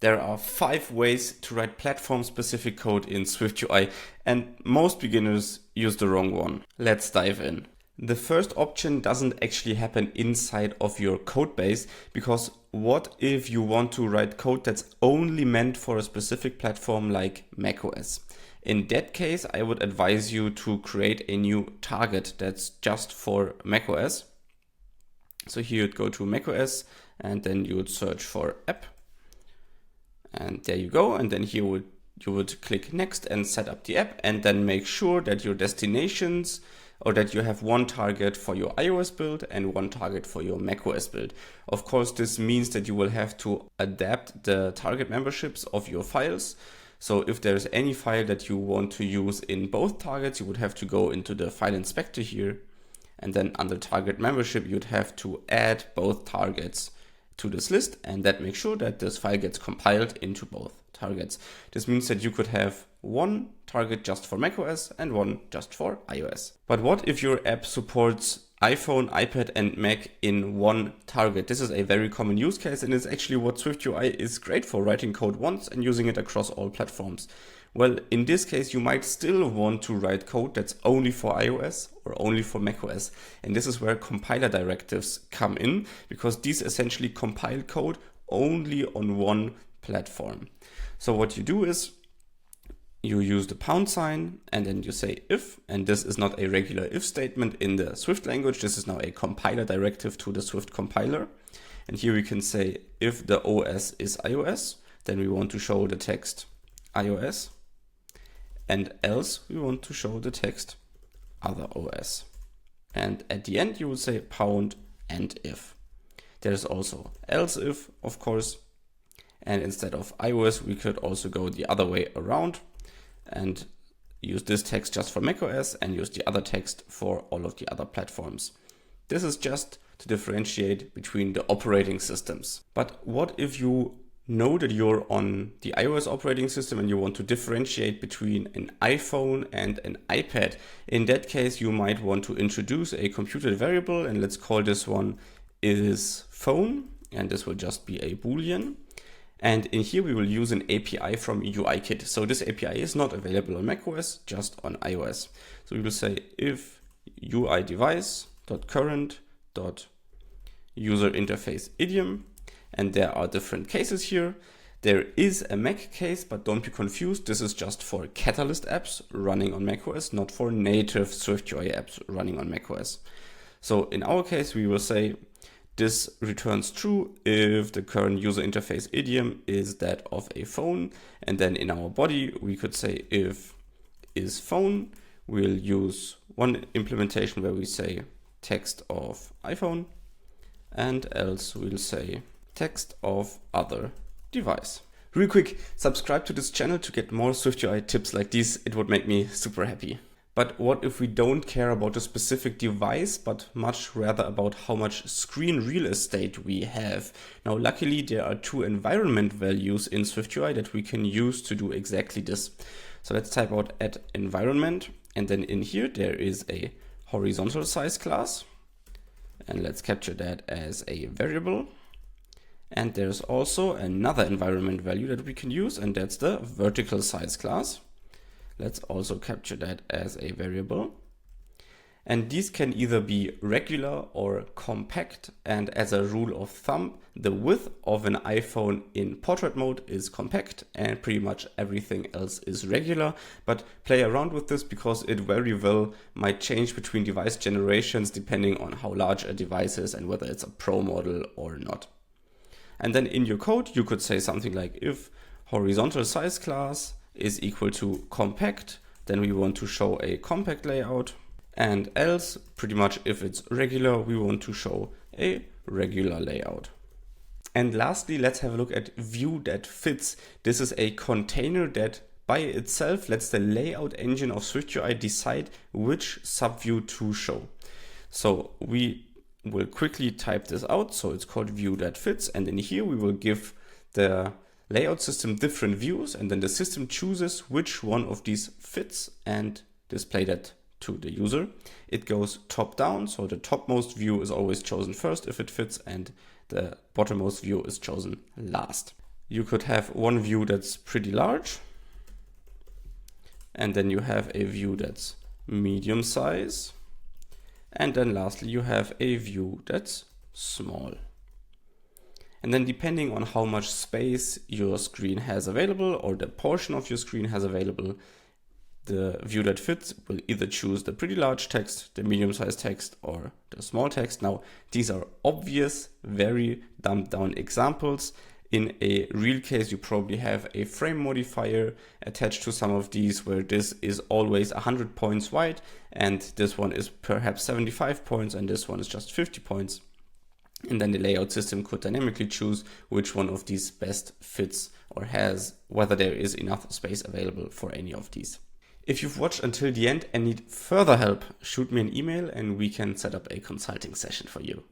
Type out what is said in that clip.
There are 5 ways to write platform-specific code in SwiftUI, and most beginners use the wrong one. Let's dive in. The first option doesn't actually happen inside of your code base, because what if you want to write code that's only meant for a specific platform like macOS? In that case, I would advise you to create a new target that's just for macOS. So here you'd go to macOS and then you would search for app. And there you go. And then here you would click next and set up the app, and then make sure that your destinations, or that you have one target for your iOS build and one target for your macOS build. Of course, this means that you will have to adapt the target memberships of your files. So if there's any file that you want to use in both targets, you would have to go into the file inspector here. And then under target membership, you'd have to add both targets to this list, and that makes sure that this file gets compiled into both targets. This means that you could have one target just for macOS and one just for iOS. But what if your app supports iPhone, iPad and Mac in one target? This is a very common use case, and it's actually what SwiftUI is great for, writing code once and using it across all platforms. Well, in this case, you might still want to write code that's only for iOS or only for macOS. And this is where compiler directives come in, because these essentially compile code only on one platform. So what you do is you use the £, and then you say if, and this is not a regular if statement in the Swift language. This is now a compiler directive to the Swift compiler. And here we can say if the OS is iOS, then we want to show the text iOS. And else we want to show the text other OS. And at the end you would say pound and if. There's also else if, of course. And instead of iOS, we could also go the other way around and use this text just for macOS and use the other text for all of the other platforms. This is just to differentiate between the operating systems. But what if you know that you're on the iOS operating system and you want to differentiate between an iPhone and an iPad? In that case, you might want to introduce a computed variable, and let's call this one is phone, and this will just be a Boolean. And in here we will use an API from UIKit. So this API is not available on macOS, just on iOS. So we will say if UI device.current.user-interface-idiom. And there are different cases here. There is a Mac case, but don't be confused. This is just for Catalyst apps running on macOS, not for native SwiftUI apps running on macOS. So in our case, we will say this returns true if the current user interface idiom is that of a phone. And then in our body, we could say if is phone. We'll use one implementation where we say text of iPhone, and else we'll say text of other device. Real quick, subscribe to this channel to get more SwiftUI tips like these. It would make me super happy. But what if we don't care about a specific device, but much rather about how much screen real estate we have? Now, luckily, there are 2 environment values in SwiftUI that we can use to do exactly this. So let's type out add environment, and then in here there is a horizontal size class, and let's capture that as a variable. And there's also another environment value that we can use, and that's the vertical size class. Let's also capture that as a variable. And these can either be regular or compact. And as a rule of thumb, the width of an iPhone in portrait mode is compact and pretty much everything else is regular. But play around with this, because it very well might change between device generations depending on how large a device is and whether it's a Pro model or not. And then in your code, you could say something like if horizontal size class is equal to compact, then we want to show a compact layout. And else, pretty much if it's regular, we want to show a regular layout. And lastly, let's have a look at view.fits. This is a container that by itself lets the layout engine of SwiftUI decide which subview to show. So we will quickly type this out. So it's called view.fits, and in here we will give the layout system different views, and then the system chooses which one of these fits and display that to the user. It goes top down, so the topmost view is always chosen first if it fits, and the bottommost view is chosen last. You could have one view that's pretty large, and then you have a view that's medium size, and then lastly you have a view that's small. And then depending on how much space your screen has available or the portion of your screen has available, the view that fits will either choose the pretty large text, the medium sized text, or the small text. Now, these are obvious, very dumbed down examples. In a real case, you probably have a frame modifier attached to some of these where this is always 100 points wide, and this one is perhaps 75 points, and this one is just 50 points. And then the layout system could dynamically choose which one of these best fits or has, whether there is enough space available for any of these. If you've watched until the end and need further help, shoot me an email and we can set up a consulting session for you.